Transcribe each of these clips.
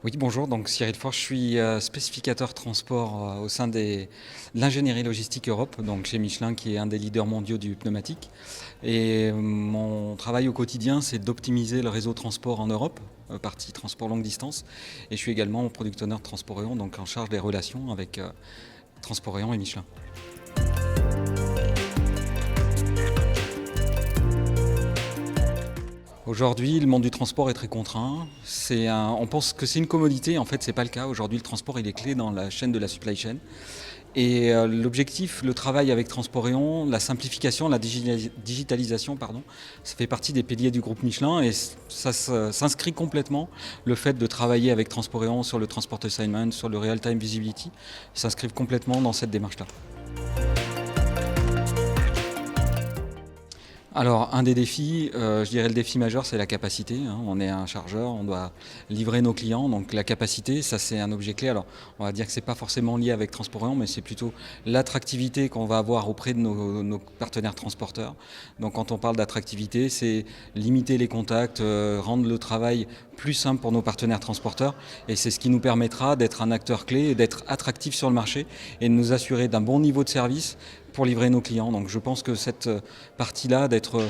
Oui, bonjour, donc Cyril Forch, je suis spécificateur transport au sein de l'ingénierie logistique Europe, donc chez Michelin qui est un des leaders mondiaux du pneumatique. Et mon travail au quotidien, c'est d'optimiser le réseau transport en Europe, partie transport longue distance. Et je suis également product owner de Transport Rayon, donc en charge des relations avec Transport Rayon et Michelin. Aujourd'hui, le monde du transport est très contraint. On pense que c'est une commodité, en fait, c'est pas le cas. Aujourd'hui, le transport, il est clé dans la chaîne de la supply chain. Et l'objectif, le travail avec Transport Rayon, la simplification, la digitalisation, pardon, ça fait partie des piliers du groupe Michelin et ça s'inscrit complètement. Le fait de travailler avec Transport Rayon sur le Transport Assignment, sur le Real-Time Visibility, s'inscrit complètement dans cette démarche-là. Alors, un des défis, je dirais le défi majeur, c'est la capacité. On est un chargeur, on doit livrer nos clients. Donc la capacité, ça c'est un objet clé. Alors, on va dire que ce n'est pas forcément lié avec Transport Rayon, mais c'est plutôt l'attractivité qu'on va avoir auprès de nos partenaires transporteurs. Donc quand on parle d'attractivité, c'est limiter les contacts, rendre le travail plus simple pour nos partenaires transporteurs. Et c'est ce qui nous permettra d'être un acteur clé et d'être attractif sur le marché et de nous assurer d'un bon niveau de service pour livrer nos clients. Donc je pense que cette partie-là, d'être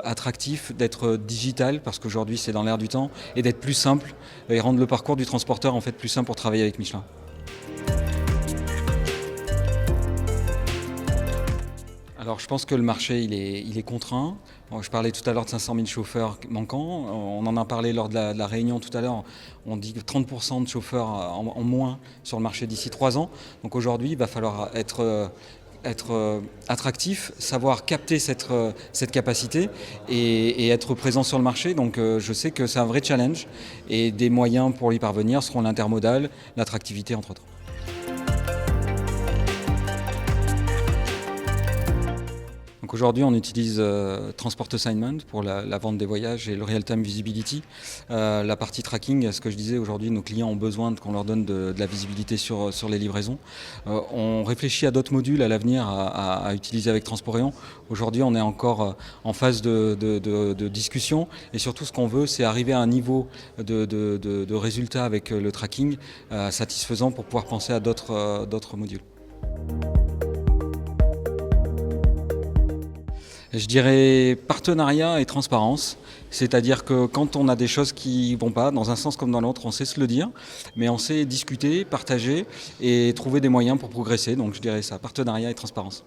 attractif, d'être digital, parce qu'aujourd'hui c'est dans l'air du temps, et d'être plus simple, et rendre le parcours du transporteur en fait plus simple pour travailler avec Michelin. Alors je pense que le marché il est contraint. Je parlais tout à l'heure de 500 000 chauffeurs manquants. On en a parlé lors de la réunion tout à l'heure. On dit que 30% de chauffeurs en moins sur le marché d'ici 3 ans. Donc aujourd'hui il va falloir être attractif, savoir capter cette capacité et être présent sur le marché. Donc je sais que c'est un vrai challenge et des moyens pour y parvenir seront l'intermodal, l'attractivité entre autres. Donc aujourd'hui, on utilise Transport Assignment pour la vente des voyages et le Real-Time Visibility. La partie tracking, ce que je disais, aujourd'hui, nos clients ont besoin qu'on leur donne de la visibilité sur les livraisons. On réfléchit à d'autres modules à l'avenir à utiliser avec Transport Rayon. Aujourd'hui, on est encore en phase de discussion et surtout, ce qu'on veut, c'est arriver à un niveau de résultat avec le tracking satisfaisant pour pouvoir penser à d'autres modules. Je dirais partenariat et transparence, c'est-à-dire que quand on a des choses qui ne vont pas, dans un sens comme dans l'autre, on sait se le dire, mais on sait discuter, partager et trouver des moyens pour progresser. Donc je dirais ça, partenariat et transparence.